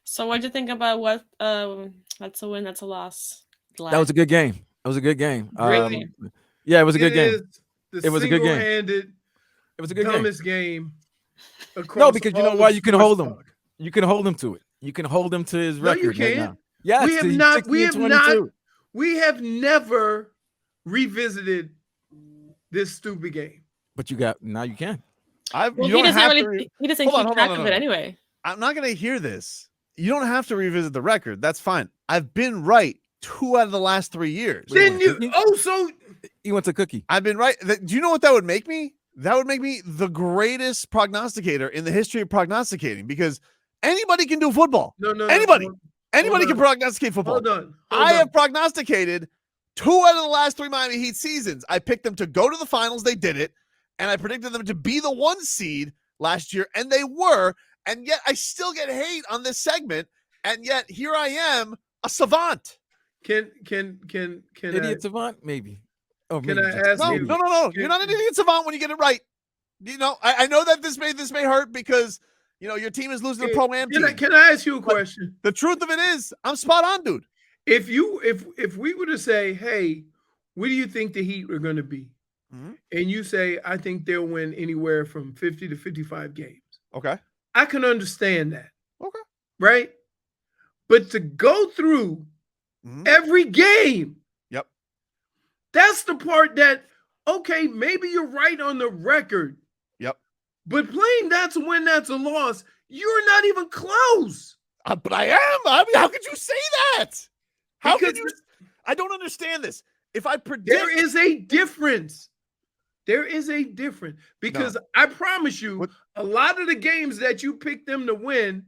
So what'd you think about what that's a win, that's a loss? That was Glad. a good game. That was a good game. Great Bro, game. Yeah, it was a it good game. is the It was a good game. single-handed It was a good game. dumbest game No, across because you know all of why? You can sports hold him. talk. You can hold him to it. You can hold him to his No, you record right can't. now. Yes, We have he's not. 60 and 22. We have never revisited this stupid game. But you got now you can. Well, You he don't doesn't have really to. he doesn't Hold on, keep hold on, track hold of on. it anyway. I'm not going to hear this. You don't have to revisit the record. That's fine. I've been right 2 out of the last 3 years. Then you Cookie? also He wants a cookie. I've been right. Do you know what that would make me? That would make me the greatest prognosticator in the history of prognosticating because anybody can do football. no. Anybody. Hold Anybody can on. prognosticate football. Hold on. I have prognosticated 2 out of the last 3 Miami Heat seasons. I picked them to go to the finals. They did it. And I predicted them to be the 1 seed last year. And they were. And yet I still get hate on this segment. And yet here I am, a savant. Can Idiot savant, maybe. Oh, Can maybe I just ask No, you- maybe. no. You're not an idiot savant when you get it right. You know, I know that this may hurt because your team is losing the pro-am team. Can I ask you a question? The truth of it is, I'm spot on, dude. If we were to say, hey, what do you think the Heat are going to be? Mhm. And you say, I think they'll win anywhere from 50 to 55 games. Okay. I can understand that. Okay. Right? But to go through Mhm. every game, Yep. that's the part that, okay, maybe you're right on the record. Yep. But playing that's a win, that's a loss, you're not even close. But I am. I mean, how could you say that? How Because could you? I don't understand this. If I predict, there is a difference. There is a difference because I promise you, What? a lot of the games that you picked them to win,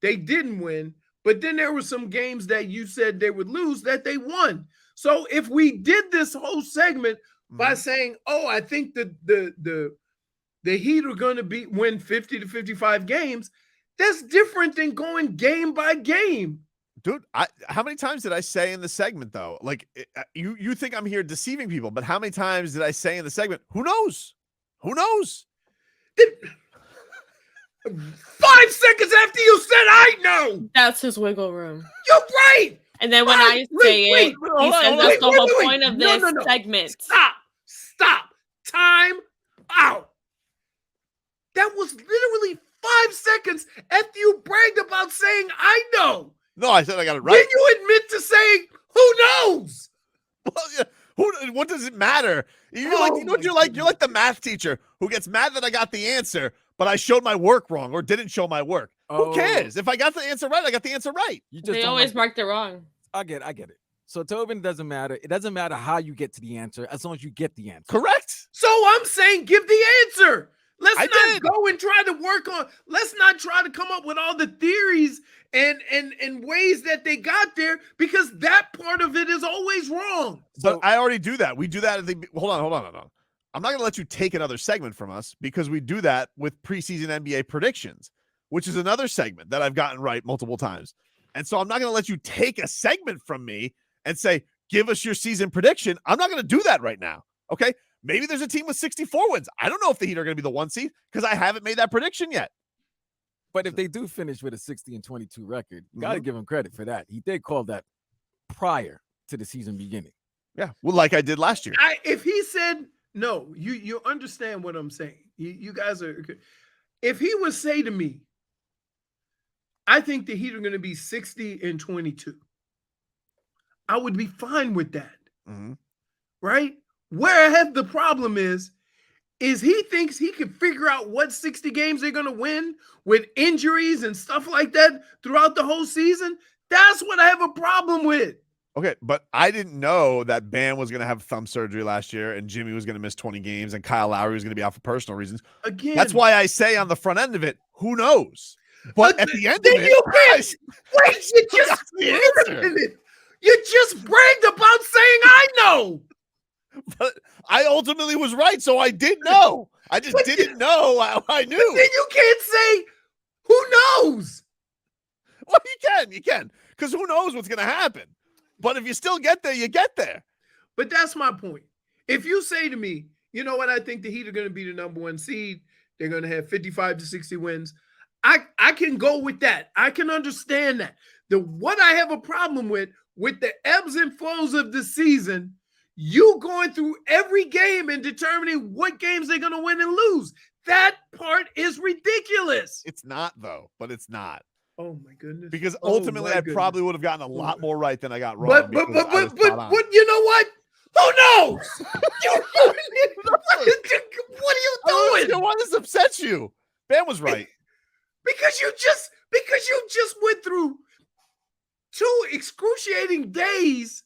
they didn't win. But then there were some games that you said they would lose that they won. So if we did this whole segment by saying, "Oh, I think the Heat are going to win 50 to 55 games," that's different than going game by game. dude, how many times did I say in the segment though? Like you think I'm here deceiving people, but how many times did I say in the segment? Who knows? Who knows? 5 seconds after you said I know. That's his wiggle room. You're right. And then when I say it, he says that's the whole point of this segment. Stop. Time out. That was literally 5 seconds after you bragged about saying I know. No, I said I got it right. Then you admit to saying who knows. Well, yeah. What does it matter? You're you're like the math teacher who gets mad that I got the answer, but I showed my work wrong or didn't show my work. Who cares? If I got the answer right, I got the answer right. They always marked it wrong. I get it. So Tobin, doesn't matter. It doesn't matter how you get to the answer as long as you get the answer. Correct. So I'm saying give the answer. Let's not go and try to work on. Let's not try to come up with all the theories and ways that they got there because that part of it is always wrong. But I already do that. We do that at the hold on. I'm not going to let you take another segment from us because we do that with preseason NBA predictions, which is another segment that I've gotten right multiple times. And so I'm not going to let you take a segment from me and say, give us your season prediction. I'm not going to do that right now. Okay. Maybe there's a team with 64 wins. I don't know if the Heat are going to be the 1 seed because I haven't made that prediction yet. But if they do finish with a 60 and 22 record, you got to give him credit for that. He did call that prior to the season beginning. Yeah. Well, like I did last year. If he said, no, you understand what I'm saying. You guys are, if he would say to me, I think the Heat are going to be 60 and 22, I would be fine with that. Right? Where I have the problem is he thinks he can figure out what 60 games they're going to win with injuries and stuff like that throughout the whole season. That's what I have a problem with. Okay, but I didn't know that Bam was going to have thumb surgery last year and Jimmy was going to miss 20 games and Kyle Lowry was going to be out for personal reasons. Again, that's why I say on the front end of it, who knows? But at the end of it, you can't. Wait, you just bragged about saying I know. But I ultimately was right, so I did know. I just didn't know how I knew. But then you can't say who knows. Well, you can, because who knows what's going to happen. But if you still get there, you get there. But that's my point. If you say to me, you know what, I think the Heat are going to be the number 1 seed. They're going to have 55 to 60 wins. I can go with that. I can understand that. What I have a problem with the ebbs and flows of the season, you going through every game and determining what games they're going to win and lose. That part is ridiculous. It's not, though, but it's not. Oh my goodness. Because ultimately I probably would have gotten a lot more right than I got wrong. But you know what? Who knows? What are you doing? Why does this upset you? Bam was right. Because you just went through 2 excruciating days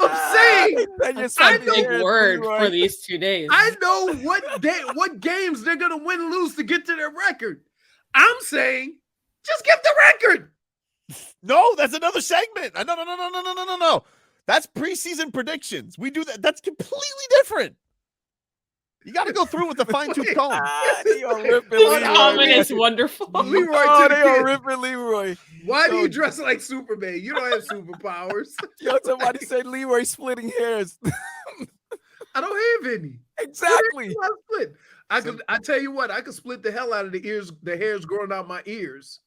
of saying that's a big word for these 2 days. I know what games they're gonna win and lose to get to their record. I'm saying just get the record. No, that's another segment. No. That's preseason predictions. We do that. That's completely different. You got to go through with the fine-tooth comb. This comment is wonderful. Leroy, they are ripping Leroy. Why do you dress like Superman? You don't have superpowers. Yo, somebody said Leroy splitting hairs. I don't have any. Exactly. I tell you what, I could split the hell out of the hairs growing out my ears.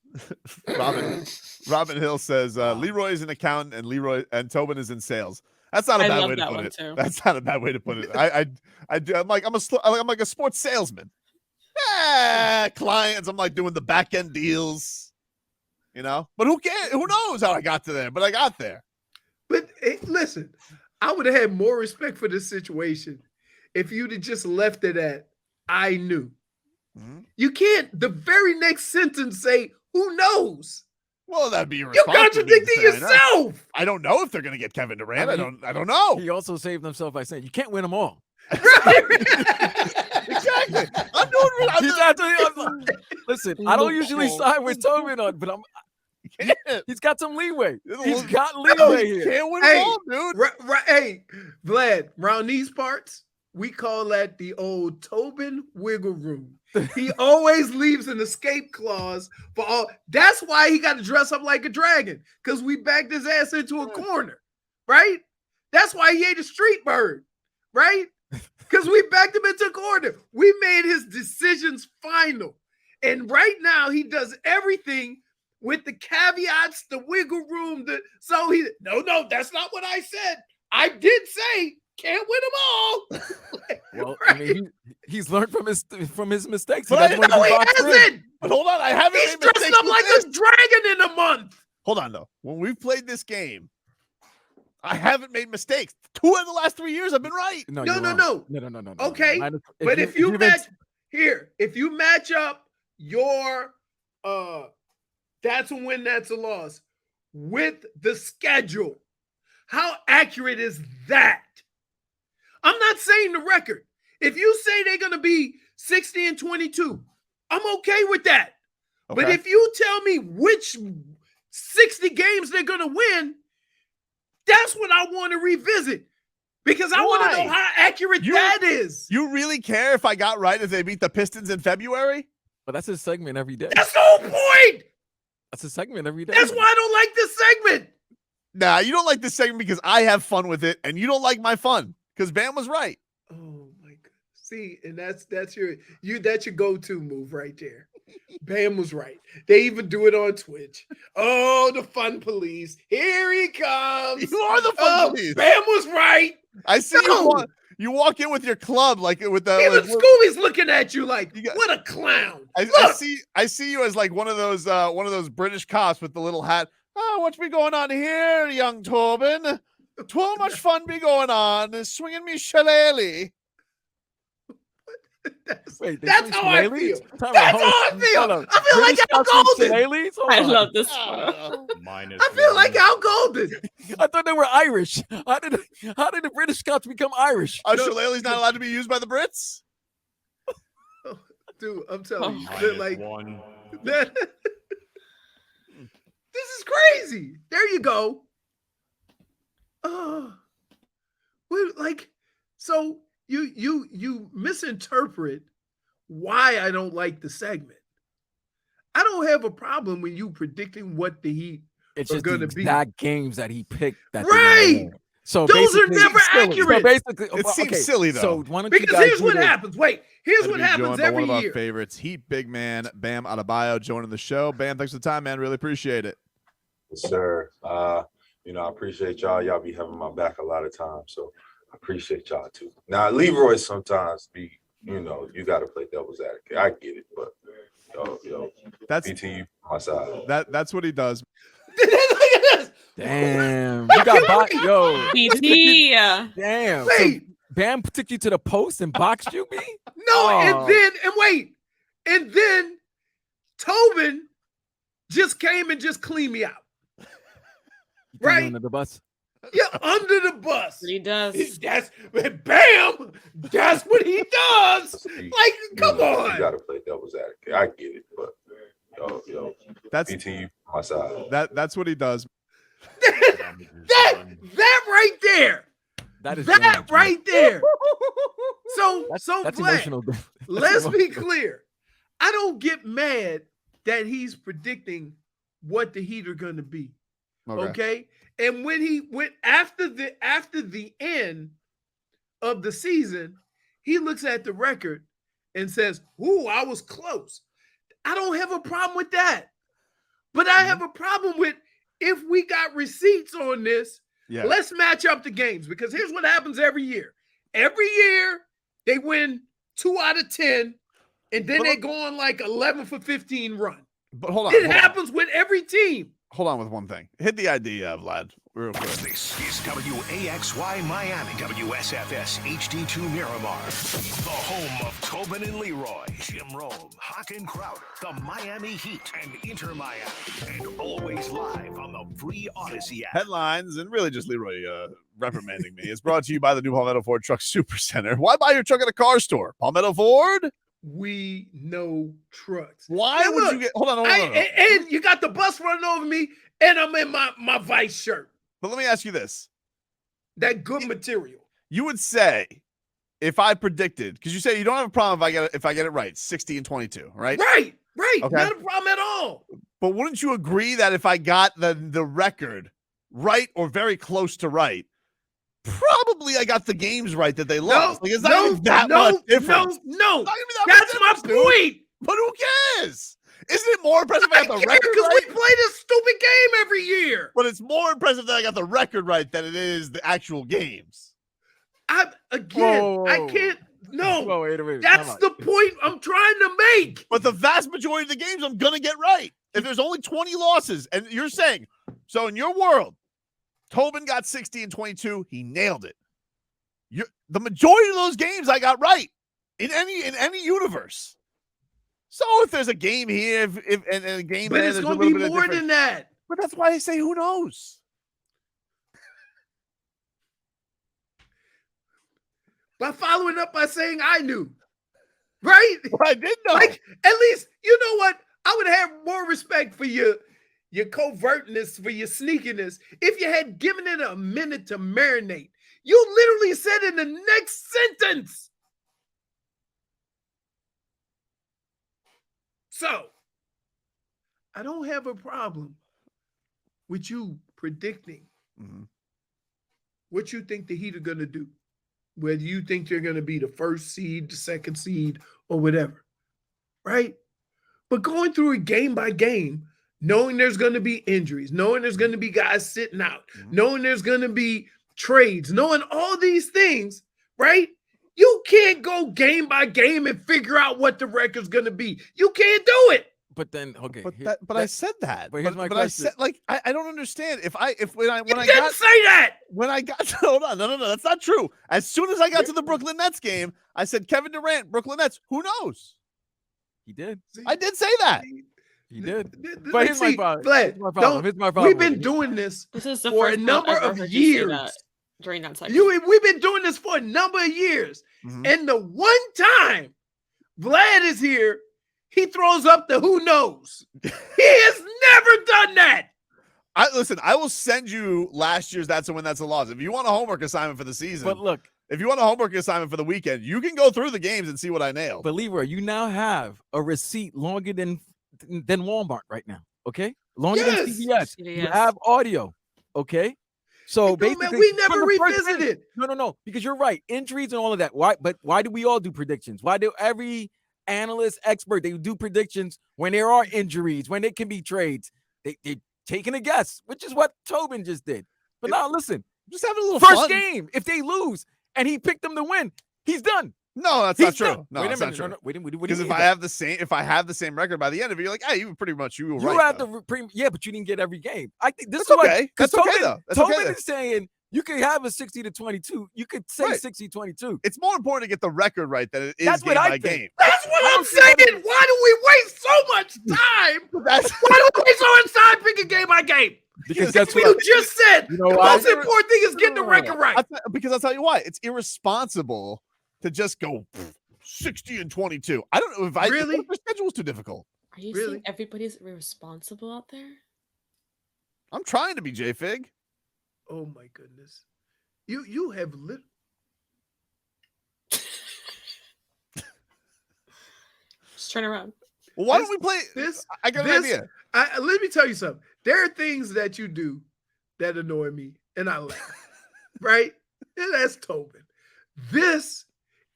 Robin Hill says Leroy is an accountant and Tobin is in sales. That's not a bad way to put it. Too. That's not a bad way to put it. I'm like a sports salesman. Clients. I'm like doing the back end deals, But who cares? Who knows how I got to there? But I got there. But hey, listen, I would have had more respect for this situation if you'd have just left it at "I knew." Mm-hmm. You can't. The very next sentence say "Who knows." Well, that'd be you're contradicting yourself. I don't know if they're going to get Kevin Durant. I don't know. He also saved himself by saying, "You can't win them all." Exactly. I'm doing. Listen, I don't usually side with Tobin on, but he's got some leeway. He's got leeway here. Can't win them all, dude. Hey, Vlad, around these parts, we call that the old Tobin wiggle room. He always leaves an escape clause for all. That's why he got to dress up like a dragon, because we backed his ass into a corner, right? That's why he ate a street bird, right? Because we backed him into a corner. We made his decisions final. And right now he does everything with the caveats, the wiggle room. No, that's not what I said. I did say can't win them all. Well, right? I mean, he's learned from his mistakes. But he hasn't. But hold on, I haven't. He's dressed up like a dragon in a month. Hold on, though. When we've played this game, I haven't made mistakes. 2 of the last 3 years, I've been right. No. No. Okay, but if you match up your that's a win, that's a loss with the schedule, how accurate is that? I'm not saying the record. If you say they're going to be 60-22, I'm okay with that. Okay. But if you tell me which 60 games they're going to win, that's what I want to revisit, because I want to know how accurate that is. You really care if I got right if they beat the Pistons in February? But that's his segment every day. That's the whole point. That's a segment every day. That's why I don't like this segment. Nah, you don't like this segment because I have fun with it, and you don't like my fun because Bam was right. Oh my God! See, and that's your go-to move right there. Bam was right. They even do it on Twitch. Oh, the fun police! Here he comes. You are the fun police. Bam was right. I see you walk in with your club like with the. Even Scooby's looking at you like, what a clown! I see you as like one of those British cops with the little hat. Oh, what's be going on here, young Tobin? Too much fun be going on. Swinging me shillelagh. That's how I feel. That's how I feel. I feel like Al Golden. I love this one. I feel like Al Golden. I thought they were Irish. How did the British Scots become Irish? Shillelagh's not allowed to be used by the Brits? Dude, I'm telling you. Like, this is crazy. There you go. So you misinterpret why I don't like the segment. I don't have a problem when you predicting what the Heat it's are just going the to be. exact games that he picked. That right. So those are basically- never silly. accurate. So basically, It seems silly, though. So why don't you Because guys here's do what this? happens. Wait, here's Happy what to be happens joined by every one of year. our favorites, Heat big man, Bam Adebayo, joining the show. Bam, thanks for the time, man. Really appreciate it. Yes, sir. You know, I appreciate y'all. Y'all be having my back a lot of times, so I appreciate y'all too. Now, Leroy sometimes be, you know, you got to play devil's advocate. I get it, but yo, That's BT my side. that's what he does. Look at this. Damn, you got box, yo. BT. Damn. So Wait, Bam took you to the post and boxed you, B? no, Oh. and then Tobin just came and just cleaned me out. You threw you Right. under the bus. Yeah, under the bus. He does. That's Bam. That's what he does. Like, come You on. got to play devil's advocate. I get it, but yo, That's BT my side. that's what he does. that right there. That is That damage, man. right there. So That's Vlad, emotional. That's let's be emotional. clear. I don't get mad that he's predicting what the Heat are going to be. Okay. And when he went after the end of the season, he looks at the record and says, "Ooh, I was close." I don't have a problem with that. But I have a problem with if we got receipts on this, Yeah. let's match up the games, because here's what happens every year. Every year they win 2 out of 10, and then But they go on like 11 for 15 run. But hold on. It hold on. happens with every team. Hold on with one thing. Hit the idea, Vlad, real quick. This is WAXY Miami, WSFS HD2 Miramar, the home of Tobin and Leroy, Jim Rome, Hawk and Crowder, the Miami Heat, and Inter Miami, and always live on the free Odyssey app. Headlines, and really just Leroy reprimanding me. It's brought to you by the new Palmetto Ford Truck Super Center. Why buy your truck at a car store? Palmetto Ford? We know trucks. Why Now would look, you get... Hold on. And you got the bus running over me, and I'm in my Vice shirt. But let me ask you this. That good material. You would say, if I predicted, because you say you don't have a problem if I get it right, 60 and 22, right? Right. Okay. Not a problem at all. But wouldn't you agree that if I got the record right or very close to right, probably I got the games right that they lost? Like, it's not even that much difference. No. It's not gonna be that much That's my difference, dude. point. But who cares? Isn't it more impressive I got the record Because right? we play this stupid game every year. But it's more impressive that I got the record right than it is the actual games. I can't. No. Whoa, wait a minute. That's Time the out. point I'm trying to make. But the vast majority of the games I'm gonna get right. If there's only 20 losses, and you're saying, so in your world, Tobin got 60 and 22, he nailed it. The majority of those games I got right in any universe. So if there's a game here, and a game But there, it's there's a going to little be bit of more difference. than that. But that's why I say who knows. By following up by saying I knew. Right? But I did know. Like, at least, you know what? I would have more respect for your covertness, for your sneakiness, if you had given it a minute to marinate. You literally said in the next sentence. So, I don't have a problem with you predicting what you think the Heat are going to do. Whether you think they're going to be the first seed, the second seed, or whatever, right? But going through it game by game, knowing there's going to be injuries, knowing there's going to be guys sitting out, knowing there's going to be trades, knowing all these things, right? You can't go game by game and figure out what the record's going to be. You can't do it. But then, okay. But I said that. But here's my I question. said, like, I don't understand. When I Didn't got say that. when I got hold on, no, that's not true. As soon as I got to the Brooklyn Nets game, I said Kevin Durant, Brooklyn Nets. Who knows? He did. I did say that. He did. But But here's my problem. Vlad, Here's my problem. Here's my problem. we've been doing this This is the for a first time number I've of heard you say years. that during that segment. We've been doing this for a number of years. And the one time Vlad is here, he throws up the who knows. He has never done that. Listen, I will send you last year's That's a Win, That's a Loss. If you want a homework assignment for the season, But look, if you want a homework assignment for the weekend, you can go through the games and see what I nailed. but Leroy, you now have a receipt longer than Walmart right now. Okay, longer than Yes. CVS. You CVS. have audio. Okay, So It don't matter. basically, We never from the first revisited game- it. No, because you're right. Injuries and all of that. Why do we all do predictions? Why do every analyst, expert, they do predictions when there are injuries, when there can be trades? They're taking a guess, which is what Tobin just did. But now listen, Just having a little first fun. game, if they lose and he picked them to win, he's done. No, that's He's not true. done. No, Wait a that's not minute. true. No, what do you Because if mean I by- have the same record by the end of it, you're like, hey, you pretty much you were you right. have though. yeah, but you didn't get every game. I think this That's is what okay. That's Tobin, okay though. That's Tobin okay. is saying you could have a 60-22. You could say Right. 60-22. It's more important to get the record right than it is That's game what I by think. game. That's what I I'm don't see that saying. Why do we waste so much time? That's Why do we waste so much time picking game by game? Because that's You what just said You know the why? most important thing is getting the record right. because I'll tell you why. It's irresponsible to just go 60-22. I don't know if Really? what if the schedule's too difficult. Are you Really? saying everybody's irresponsible out there? I'm trying to be J-Fig. Oh my goodness. You have lit. Just turn around. Well, why This- don't we play? this- I got an this- idea. Let me tell you something. There are things that you do that annoy me, and I laugh. Right? And that's Tobin. This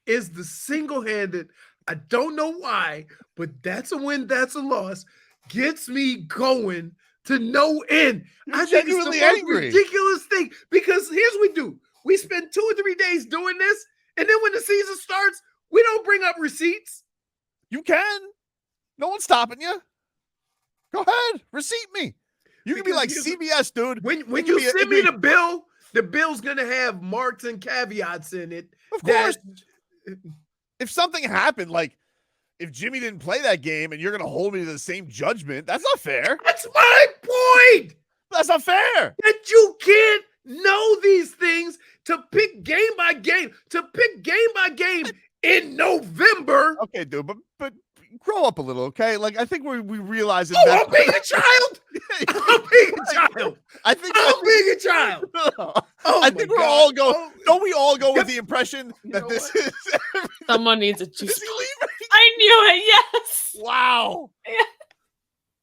is the single-handed. I don't know why, but that's a win, that's a loss. Gets me going to no end. You're I think it's the genuinely most angry. ridiculous thing because here's what we do: we spend 2 or 3 days doing this, and then when the season starts, we don't bring up receipts. You can. No one's stopping you. Go ahead, receipt me. You can be Because like here's- CBS, dude. When It you could be- send it me could the bill, the bill's gonna have marks and caveats in it. Of that- course. If something happened, like if Jimmy didn't play that game and you're going to hold me to the same judgment, that's not fair. That's my point. That's not fair. That you can't know these things to pick game by game, in November. Okay, dude, but grow up a little, okay? Like I think we realize it. Oh, I'm being a child. I'm being a child. I think I'm being a child. Oh, I my think we're God. all go. Oh, Don't we all go with the impression You that know this what? is? Someone needs a Is juice. he leaving? I knew it. Yes. Wow. Yeah.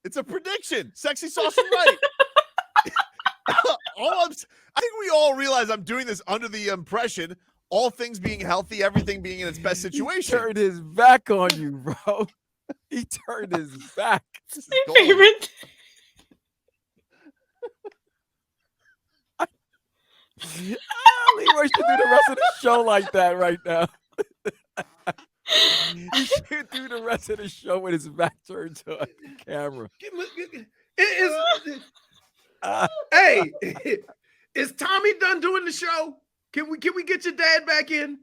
It's a prediction. Sexy sauce is right. I think we all realize I'm doing this under the impression, all things being healthy, everything being in its best He situation. turned his back on you, bro. He turned his back. This is My gold. favorite. Leroy should do the rest of the show like that right now. He should do the rest of the show with his back turned to the camera. Hey, is Tommy done doing the show? Can we get your dad back in?